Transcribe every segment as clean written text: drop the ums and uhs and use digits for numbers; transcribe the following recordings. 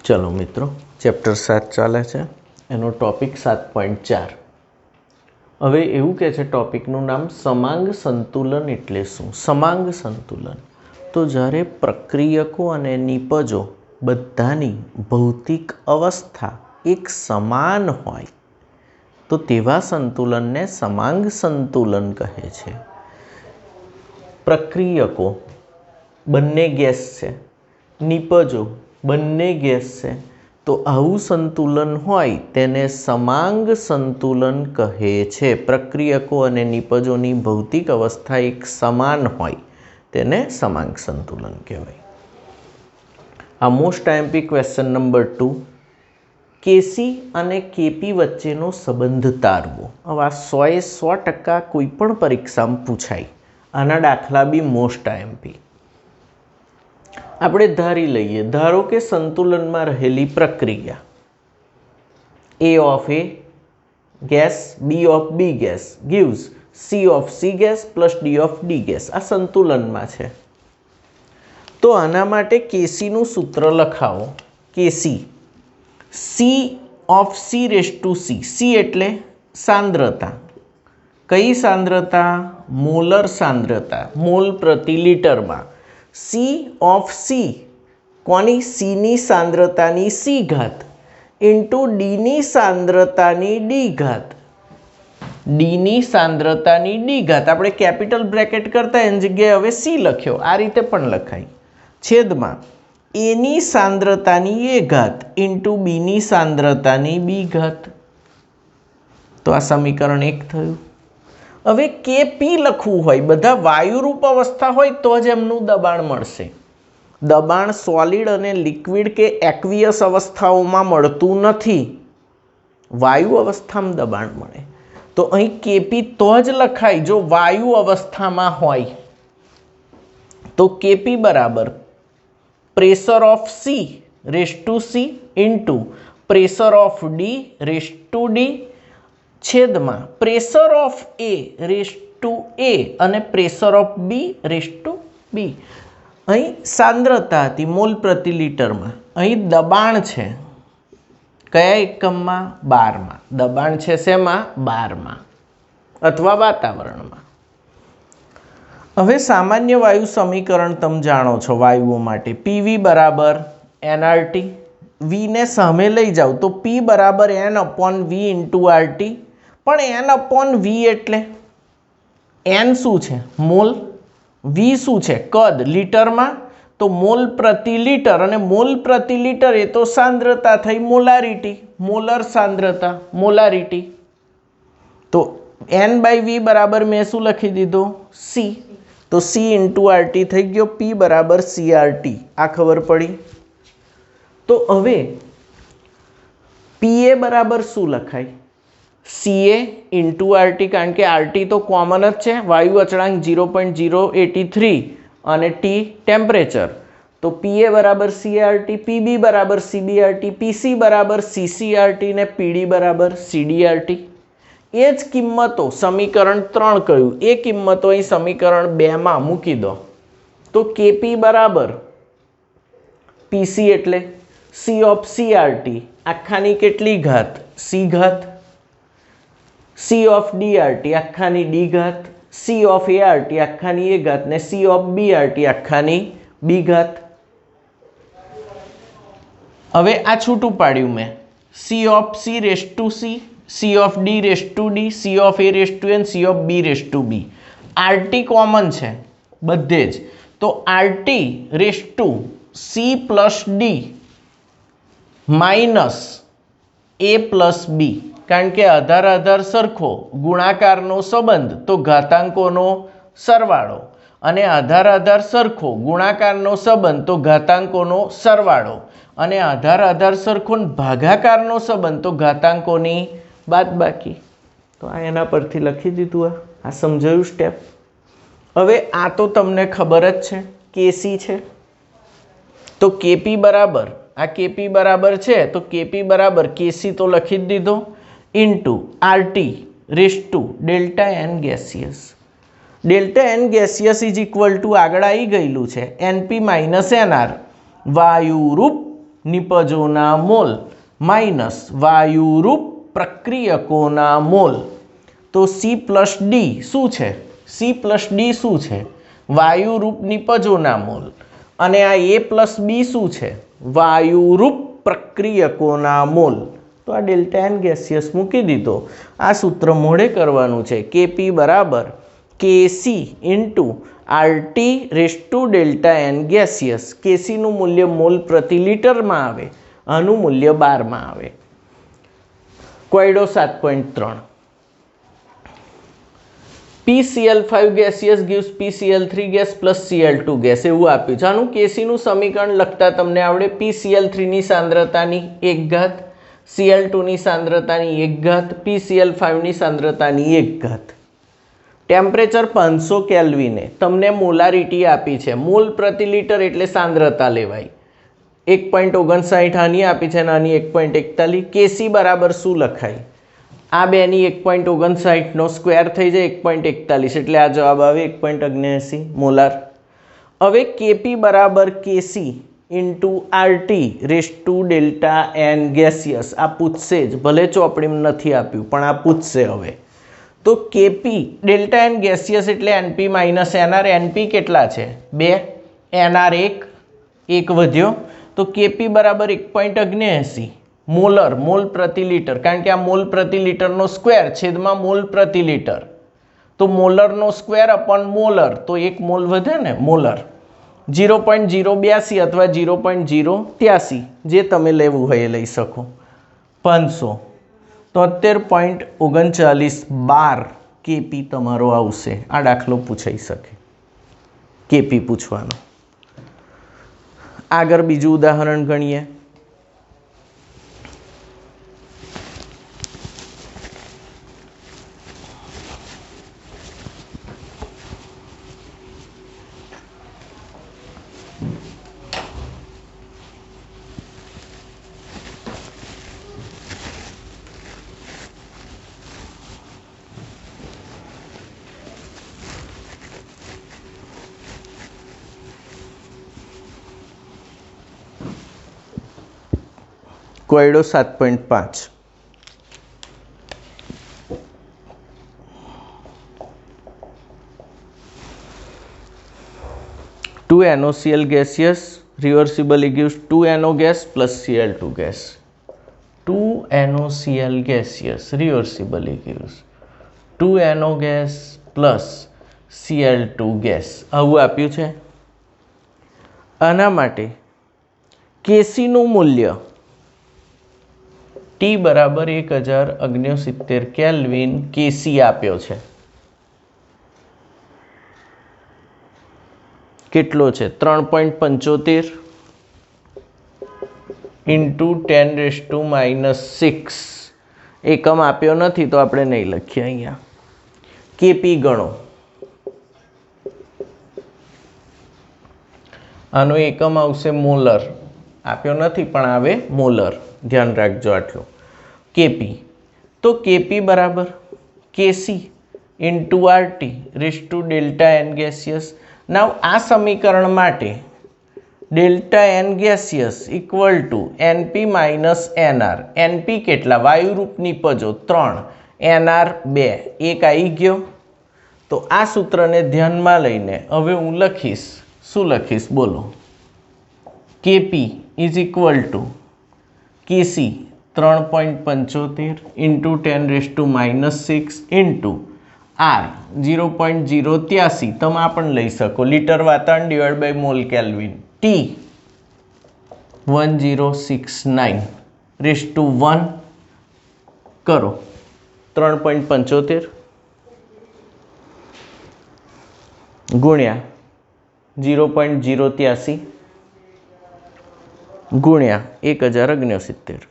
चलो मित्रों, चैप्टर 7 चाले छे, एनो टॉपिक 7.4। हवे एवुं कहे छे टॉपिकनुं नाम समांग संतुलन एटले शुं। समांग संतुलन तो ज्यारे प्रक्रियको अने निपजो बधानी भौतिक अवस्था एक समान होय तो तेवा संतुलनने समांग संतुलन कहे छे। प्रक्रियको बंने गैस छे, निपजो बंने गैस छे, तो आवुं संतुलन होय तेने समांग संतुलन कहे छे। प्रक्रियको अने निपजोनी भौतिक अवस्था एक समान होय तेने समांग संतुलन कहेवाय। आ मोस्ट आईएमपी क्वेश्चन नंबर 2, केसी अने केपी वच्चेनो संबंध तारवो। हवे 100% कोईपण परीक्षामां पूछाय। आना दाखला बी मोस्ट आईएमपी। આપણે ધારી લઈએ, ધારો કે સંતુલનમાં રહેલી પ્રક્રિયા A of A gas, B of B gas gives C of C gas plus D of D gas. આ સંતુલનમાં છે તો આના માટે Kcનું સૂત્ર લખાવો। Kc C of C raised to C. C એટલે સાંદ્રતા। કઈ સાંદ્રતા? મોલર સાંદ્રતા, મોલ પ્રતિ લિટરમાં। C of C कोनी C नी सांद्रतानी C घात इंटू D नी सांद्रतानी D घात। D नी सांद्रतानी D घात आपणे कैपिटल ब्रेकेट करता एनी जग्याए हवे C लख्यो, आ रीते पण लखाय। छेदमां A नी सांद्रतानी A घात इंटू B नी सांद्रतानी B घात। तो आ समीकरण 1 थयुं। हवे Kp लखવું હોય, બધા વાયુરૂપ અવસ્થા હોય તો જ એમનું દબાણ મળશે। દબાણ સોલિડ અને લિક્વિડ કે એક્વિયસ અવસ્થાઓમાં મળતું નથી, વાયુ અવસ્થામાં દબાણ મળે। તો અહીં Kp તો જ લખાય જો વાયુ અવસ્થામાં હોય। તો Kp બરાબર pressure of C raise to C into pressure of D raise to D छेदमां pressure of A raise to A अने pressure of B raise to B. अहीं सांद्रता हती मोल प्रति लीटर में, अहीं दबाण छे कया एकममां? 12 मां। दबाण छे शेमां? 12 मां अथवा वातावरणमां। हवे सामान्य वायु समीकरण तमे जाणो छो वायुओ माटे पीवी बराबर एनआरटी। वी ने सामे लई जाओ तो पी बराबर N upon V into RT. पण एन अपॉन वी एटले एन शू छे? मोल। वी शू छे? कद लीटर में। तो मोल प्रति लीटर अने मोल प्रति लीटर ए तो सांद्रता थई, मोलारिटी, मोलर सांद्रता, मोलारिटी। तो एन बाय वी बराबर मैं शू लखी दीधो? सी। तो सी इंटू आर टी थई गयो, पी बराबर सी आर टी। आ खबर पड़ी। तो हवे पी ए बराबर शू लखाय? CA इंटू RT, कारण के RT तो कॉमन ज छे, वायु अचळांक 0.083 और T टेम्परेचर। तो PA बराबर CRT, PB बराबर CBRT, PC बराबर CCRT ने PD बराबर CDRT। ए ज किंमतो समीकरण 3 कह्युं ए किंमतो अहीं समीकरण 2 मां मूकी दो। तो KP बराबर PC एटले C of CRT आखानी केटली घात? C घात। C of DRT आखानी D घात, C of ART आखानी A घात ने C of BRT आखानी B घात। हवे आ छूटू पाड्યું मैं C of C raised to C, C of D raised to D, C of A raised to N, C of B raised to B। RT common छे बधे ज, तो RT raised to C plus D minus A plus B, कारण के आधार आधार सरखो, गुणाकारनो संबंध तो घातांकोनो सरवाळो, अने आधार आधार सरखो, गुणाकारनो संबंध तो घातांकोनो सरवाळो, अने आधार आधार सरखो भागाकारनो संबंध तो घातांकोनी बादबाकी। तो आ एना परथी लखी दीधुं। आ समजायुं स्टेप। हवे आ तो तमने खबर ज छे केसी छे, तो केपी बराबर आ केपी बराबर छे तो केपी बराबर केसी तो लखी ज दीधो into RT raise to delta N gaseous. Delta N gaseous is equal to आगळ आई गयेलुं छे एनपी माइनस एनआर वायुरूप નિપજોના મોલ માઇનસ વાયુરૂપ પ્રક્રિયકોના મોલ. તો C+D શું છે? C+D શું છે? વાયુરૂપ નિપજોના મોલ. અને આ A+B શું છે? વાયુરૂપ પ્રક્રિયકોના મોલ. તો આ ડેલ્ટા એન ગેસિયસ મૂકી દીધો. આ સૂત્ર મોઢે કરવાનું છે. Kp બરાબર Kc into RT raise to delta N gaseous. Kcનું મૂલ્ય મોલ પ્રતિ લિટરમાં આવે, આનું મૂલ્ય બારમાં આવે. ક્વેડો 7.3 PCl5 gaseous gives PCl3 gas plus Cl2 gas એવું આપ્યું છે. આનું કેસીનું સમીકરણ લખતા તમને આવડે. PCl3ની સાંદ્રતાની 1 ઘાત, Cl2ની સાંદ્રતાની 1 ઘાત, PCl5ની સાંદ્રતાની 1 ઘાત. ટેમ્પરેચર 500 કેલ્વિને તમને મોલારિટી આપી છે. મોલ પ્રતિ લિટર એટલે સાંદ્રતા લેવાય. 1.59 આની આપી છે અને આની 1.41. કેસી બરાબર શું લખાય? આ બેની 1.59નો સ્ક્વેર થઈ જાય 1.41 એટલે આ જવાબ આવે 1.79 મોલાર. હવે કેપી બરાબર KC into RT raise to delta N gaseous. આ પૂછશે જ, ભલે ચોપડીમાં નથી આપ્યું પણ આ પૂછશે. હવે તો કેપી ડેલ્ટા એન ગેસિયસ એટલે એનપી માઇનસ એનઆર. એનપી કેટલા છે? 2, એનઆર 1 વધ્યો. તો કેપી બરાબર 1.79 મોલર, મોલ પ્રતિ લિટર. કારણ કે આ મોલ પ્રતિ લિટરનો સ્ક્વેર છેદમાં મોલ પ્રતિ લિટર. તો મોલરનો સ્ક્વેર અપોન મોલર, તો 1 મોલ વધે ને, મોલર. 0.082 અથવા 0.083 જે તમે લેવું હોય એ લઈ શકો. 573.3912 કેપી તમારો આવશે. આ દાખલો પૂછાઈ શકે, કેપી પૂછવાનો. આગળ બીજું ઉદાહરણ ગણીએ. ક્વેડો 7.5 2 NaCl gaseous reversibly gives 2 NO gas plus Cl2 gas. 2 NaCl gaseous reversibly gives 2 NO gas plus Cl2 gas. આવું આપ્યું છે. આના માટે કેસીનું મૂલ્ય T બરાબર 1069 કેલ્વિન કેસી આપ્યો છે. કેટલો છે? 3.75 ઇન્ટુ 10⁻⁻6. એકમ આપ્યો નથી તો આપણે નહીં લખીએ અહીંયા. કેપી ગણો. આનો એકમ આવશે મોલર. આપ્યો નથી પણ આવે મોલર. ધ્યાન રાખજો આટલું. કેપી તો કેપી બરાબર KC into RT raise to delta N gaseous. Now આ સમીકરણ માટે delta N gaseous equal to NP minus NR. NP કેટલા? વાયુરૂપ નિપજો 3, એનઆર 2. એક આવી ગયો. તો આ સૂત્રને ધ્યાનમાં લઈને હવે હું લખીશ. શું લખીશ બોલો? KP is equal to KC 3.75 into 10⁻⁻6 into R 0.083. તમે આ પણ લઈ શકો. લિટર વાતાવરણ divide by mole kelvin. T 1069 raise to 1 કરો. 3.75 ગુણ્યા 0.083 ગુણ્યા 1069.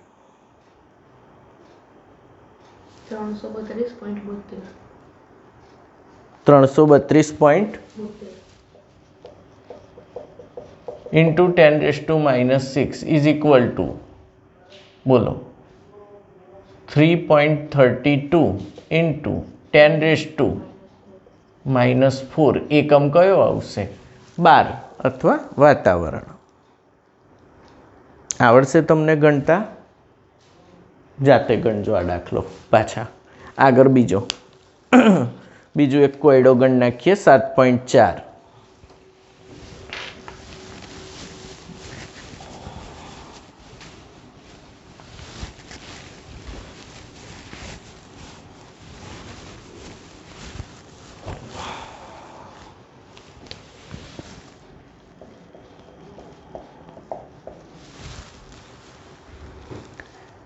332. ઇન્ટુ 10⁻⁻6 ઇઝ ઇક્વલ ટુ બોલો 3.32 ઇન્ટુ 10⁻⁻4. એકમ કયો આવશે? 12 અથવા વાતાવરણ. આવડશે તમને ગણતા? જાતે ગણજો આ દાખલો પાછા. આગળ બીજો એક કોયડો ગણ નાખીએ 7.4.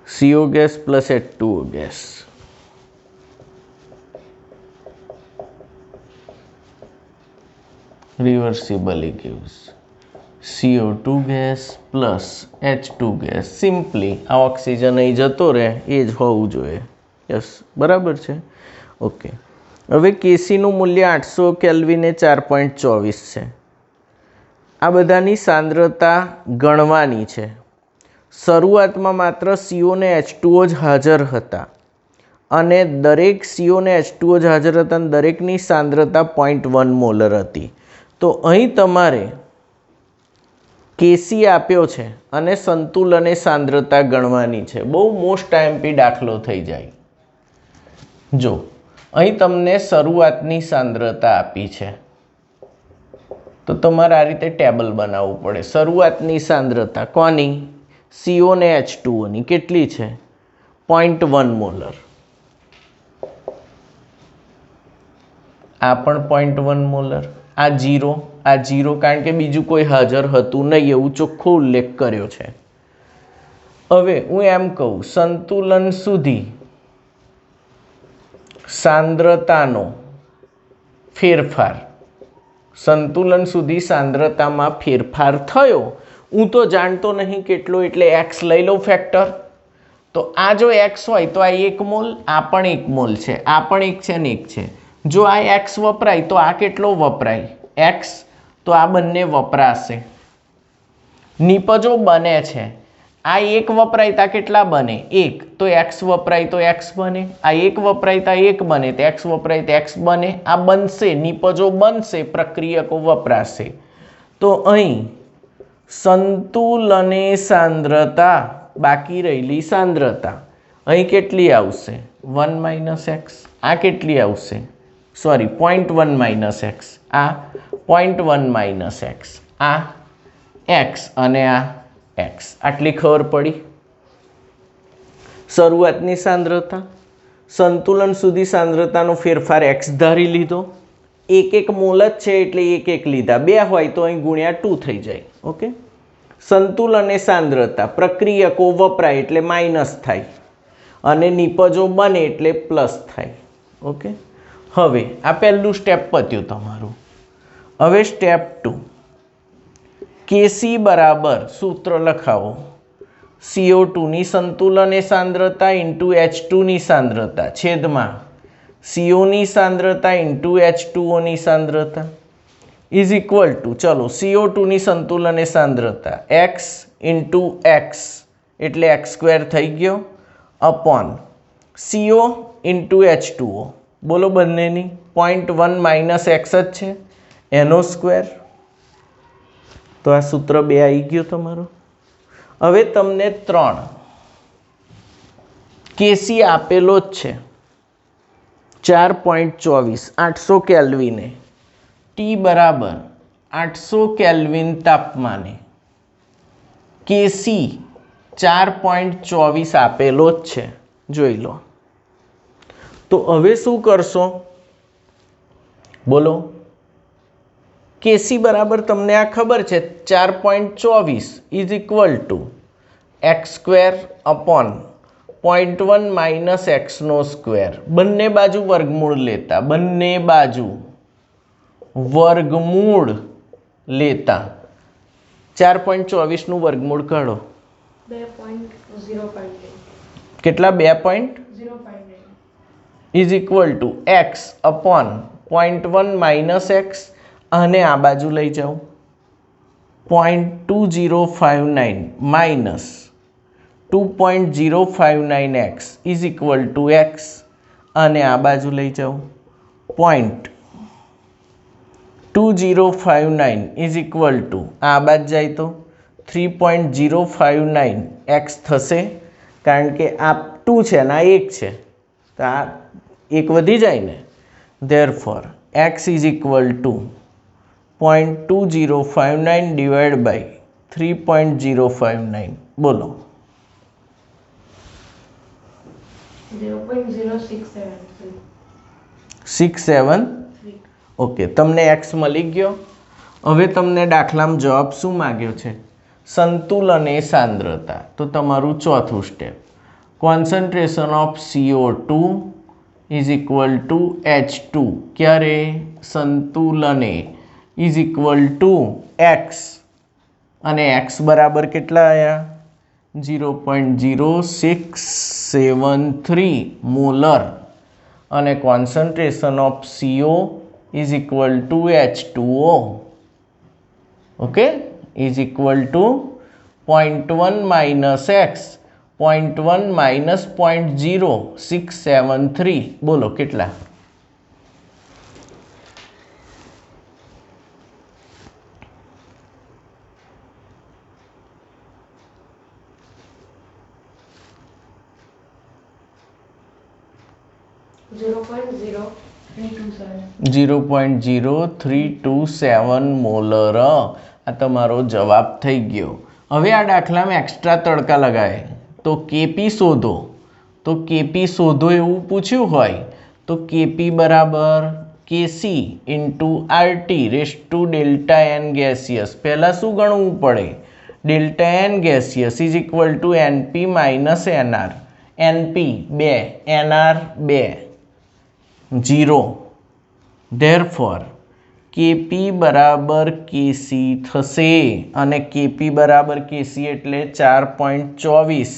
CO gas plus H2O gas. Reversibly gives CO2 gas plus H2 gas. Simply આ ઓક્સિજન અહીં જતો રહે એ જ હોવું જોઈએ. યસ, બરાબર છે. ઓકે, હવે કેસીનું મૂલ્ય 800 કેલ્વિને 4.24 છે. આ બધાની સાંદ્રતા ગણવાની છે. શરૂઆતમાં માત્ર CO ને H2O જ હાજર હતા અને દરેક CO ને H2O જ હાજર હતા અને દરેકની સાંદ્રતા 0.1 મોલર હતી. તો અહીં તમારે કેસી આપ્યો છે અને સંતુલને સાંદ્રતા ગણવાની છે. બહુ મોસ્ટ આઈએમપી દાખલો થઈ જાય. જો અહીં તમને શરૂઆતની સાંદ્રતા આપી છે તો તમારે આ રીતે ટેબલ બનાવવું પડે. શરૂઆતની સાંદ્રતા કોની? CO ને H2O ની કેટલી છે? 0.1 મોલર. આ પણ 0.1 મોલર. આ 0 કારણ કે બીજું કોઈ હાજર હતું નહીં એવું ચોખ્ખો ઉલ્લેખ કર્યો છે. હવે હું એમ કહું, સંતુલન સુધી સાંદ્રતાનો ફેરફાર, સંતુલન સુધી સાંદ્રતામાં ફેરફાર થયો. હું તો જાણતો નહીં કેટલો, એટલે x લઈ લઉં ફેક્ટર. તો આ જો x હોય તો આ 1 મોલ, આ પણ 1 મોલ છે, આ પણ 1 છે ને 1 છે. જો આ x વપરાય તો આ કેટલો વપરાય? x. તો આ બંને વપરાશે. નિપજો બને છે. આ 1 વપરાય તો આ કેટલા બને? 1. તો x વપરાય તો x બને. આ 1 વપરાય તો 1 બને, તો x વપરાય તો x બને. આ બનશે, નિપજો બનશે, પ્રક્રિયકો વપરાશે. તો અહીં સંતુલને સાંદ્રતા, બાકી રહેલી સાંદ્રતા અહીં કેટલી આવશે? 1 - x. આ કેટલી આવશે? Sorry, 0.1 - x. આ 0.1 - x. આ x અને આ x. આટલી ખબર પડી. શરૂઆતની સાંદ્રતા, સંતુલન સુધી સાંદ્રતાનો ફેરફાર x ધારી લીધો. 1 મોલ જ છે એટલે 1 લીધા. 2 હોય તો અહીં ગુણ્યા 2 થઈ જાય. ઓકે, સંતુલને સાંદ્રતા, પ્રક્રિયકો વપરાય એટલે માઇનસ થાય અને નિપજો બને એટલે પ્લસ થાય. ઓકે, હવે આ પહેલું સ્ટેપ પત્યું તમારું. હવે સ્ટેપ 2, કેસી બરાબર સૂત્ર લખાવો. CO2 ની સંતુલને સાંદ્રતા ઇન્ટુ H2 ની સાંદ્રતા છેદમાં CO ની સાંદ્રતા ઇન્ટુ H2O ની સાંદ્રતા ઇઝ ઇક્વલ ટુ, ચલો CO2 ની સંતુલને સાંદ્રતા x ઇન્ટુ x એટલે x² થઈ ગયો અપોન CO ઇન્ટુ H2O. બોલો બંનેની 0.1 - x જ છે, એનો સ્ક્વેર. તો આ સૂત્ર 2 આવી ગયું તમારું. હવે તમને 3 કેસી આપેલો જ છે. 4.24 800 કેલ્વિને, T બરાબર 800 કેલ્વિન તાપમાને કેસી 4.24 આપેલો જ છે. જોઈ લો. તો હવે શું કરશો? બોલો. કેસી બરાબર તમને આ ખબર છે 4.24 is equal to x² upon 0.1 - x નો સ્ક્વેર. બંને બાજુ વર્ગમૂળ લેતા, બંને બાજુ વર્ગમૂળ લેતા 4.24 નું વર્ગમૂળ કાઢો. 2.058. કેટલા? 2.058 is equal two x upon 0.1 - x. અને આ બાજુ લઈ જાઓ 0.2059 minus 2.059x is equal two x. અને આ બાજુ લઈ જાઓ 0.2059 ઇઝ ઇક્વલ ટુ, આ બાજુ જાય તો 3.059 x થશે, કારણ કે આ 2 છે અને આ 1 છે તો આ 1 વધી જાય ને. Therefore x is equal to 0.2059 divide by 3.059. બોલો. 0.0673. ઓકે, તમને x મળી ગયો. હવે તમને દાખલામાં જવાબ શું માગ્યો છે? સંતુલન એ સાંદ્રતા. તો તમારું ચોથું step, concentration of CO2 is equal two H2. ક્યારે? સંતુલને ઇઝ ઇક્વલ ટુ x, અને x બરાબર કેટલા આવ્યા? 0.0673 મોલર, અને concentration of CO is equal two H2O. Okay, is equal two 0.1 minus x 0.1 minus 0.0673. બોલો કેટલા? Zero point 0327 molar. આ તમારો જવાબ થઈ ગયો. હવે આ દાખલામાં એક્સ્ટ્રા તડકા લગાવે તો કેપી શોધો. તો કેપી શોધો એવું પૂછ્યું હોય તો કેપી બરાબર KC into RT raise to delta N gaseous. પહેલાં શું ગણવું પડે? Delta N gaseous is equal to NP minus NR. NP 2, NR 2, 0. Therefore KP બરાબર કેસી થશે, અને કેપી બરાબર કેસી એટલે 4.24.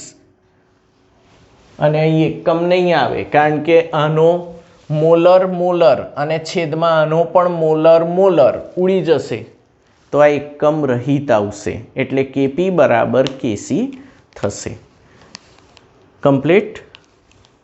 અને અહીં એકમ નહીં આવે કારણ કે આનો મોલર મોલર અને છેદમાં આનો પણ મોલર મોલર ઉડી જશે તો આ એકમ રહિત આવશે, એટલે કેપી બરાબર કેસી થશે. કમ્પ્લીટ.